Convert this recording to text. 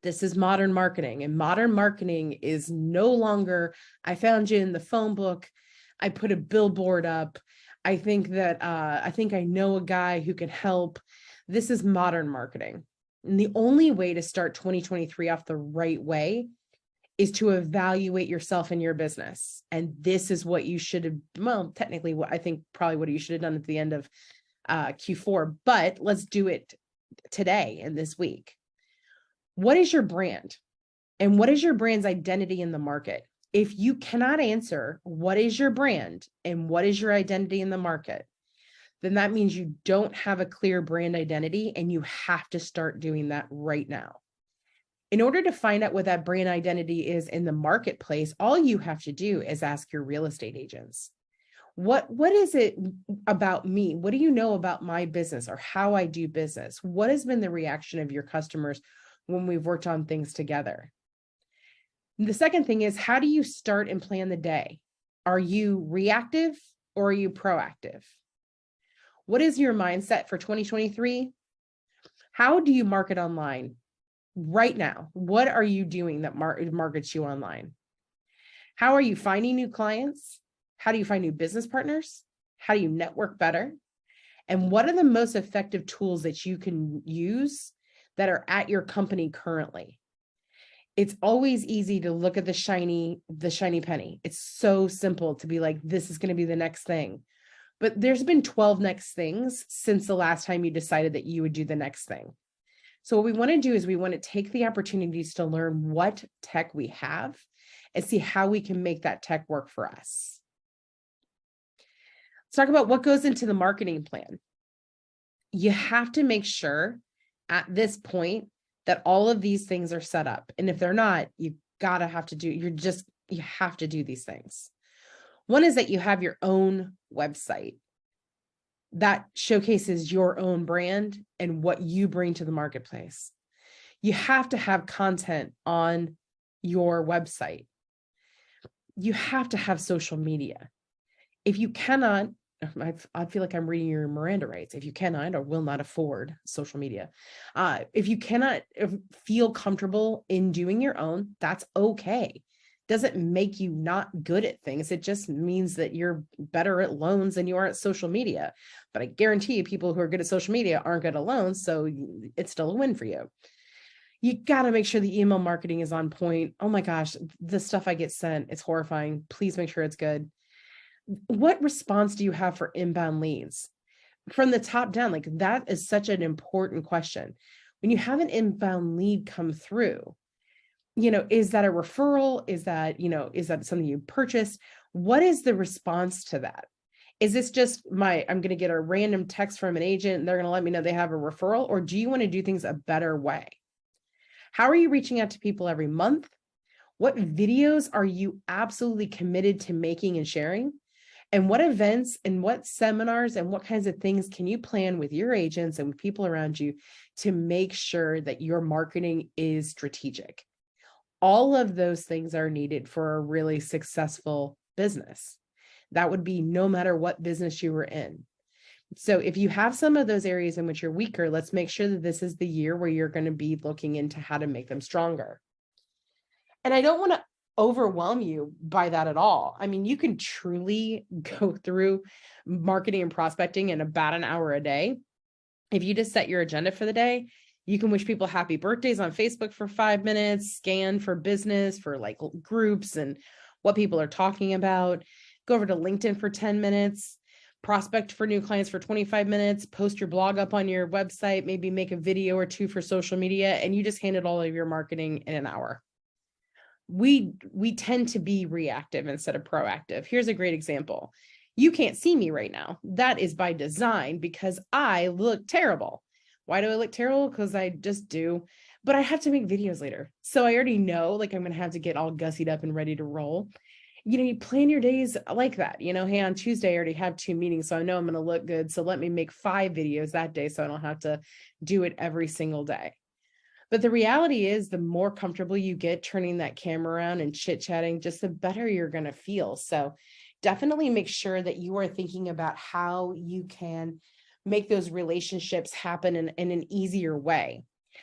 This is modern marketing, and modern marketing is no longer, I found you in the phone book. I put a billboard up. I think I know a guy who can help. This is modern marketing. And the only way to start 2023 off the right way is to evaluate yourself and your business. And this is what you should have, well, technically, what I think probably what you should have done at the end of Q4, but let's do it today and this week. What is your brand? And what is your brand's identity in the market? If you cannot answer what is your brand and what is your identity in the market, then that means you don't have a clear brand identity, and you have to start doing that right now. In order to find out what that brand identity is in the marketplace, all you have to do is ask your real estate agents. What is it about me? What do you know about my business or how I do business? What has been the reaction of your customers when we've worked on things together? The second thing is, how do you start and plan the day? Are you reactive or are you proactive? What is your mindset for 2023? How do you market online right now? What are you doing that markets you online? How are you finding new clients? How do you find new business partners? How do you network better? And what are the most effective tools that you can use that are at your company currently? It's always easy to look at the shiny penny. It's so simple to be like, this is going to be the next thing. But there's been 12 next things since the last time you decided that you would do the next thing. So what we want to do is we want to take the opportunities to learn what tech we have and see how we can make that tech work for us. Let's talk about what goes into the marketing plan. You have to make sure at this point that all of these things are set up. And if they're not, you have to do these things. One is that you have your own website that showcases your own brand and what you bring to the marketplace. You have to have content on your website. You have to have social media. If you cannot, I feel like I'm reading your Miranda rights. If you cannot or will not afford social media, if you cannot feel comfortable in doing your own, that's okay. Doesn't make you not good at things. It just means that you're better at loans than you are at social media. But I guarantee you, people who are good at social media aren't good at loans, so it's still a win for you. You got to make sure the email marketing is on point. Oh my gosh, the stuff I get sent, it's horrifying. Please make sure it's good. What response do you have for inbound leads? From the top down, like that is such an important question. When you have an inbound lead come through, is that a referral? Is that something you purchased? What is the response to that? Is this just I'm going to get a random text from an agent and they're going to let me know they have a referral? Or do you want to do things a better way? How are you reaching out to people every month? What videos are you absolutely committed to making and sharing? And what events and what seminars and what kinds of things can you plan with your agents and with people around you to make sure that your marketing is strategic? All of those things are needed for a really successful business. That would be no matter what business you were in. So if you have some of those areas in which you're weaker, let's make sure that this is the year where you're going to be looking into how to make them stronger. And I don't want to overwhelm you by that at all. I mean, you can truly go through marketing and prospecting in about an hour a day. If you just set your agenda for the day, you can wish people happy birthdays on Facebook for 5 minutes, scan for business, for like groups and what people are talking about. Go over to LinkedIn for 10 minutes, prospect for new clients for 25 minutes, post your blog up on your website, maybe make a video or two for social media, and you just handled all of your marketing in an hour. We tend to be reactive instead of proactive. Here's a great example. You can't see me right now. That is by design because I look terrible. Why do I look terrible? Because I just do, but I have to make videos later. So I already know, like, I'm going to have to get all gussied up and ready to roll. You plan your days like that. Hey, on Tuesday, I already have 2 meetings, so I know I'm going to look good. So let me make 5 videos that day so I don't have to do it every single day. But the reality is, the more comfortable you get turning that camera around and chit-chatting, just the better you're going to feel. So definitely make sure that you are thinking about how you can make those relationships happen in an easier way.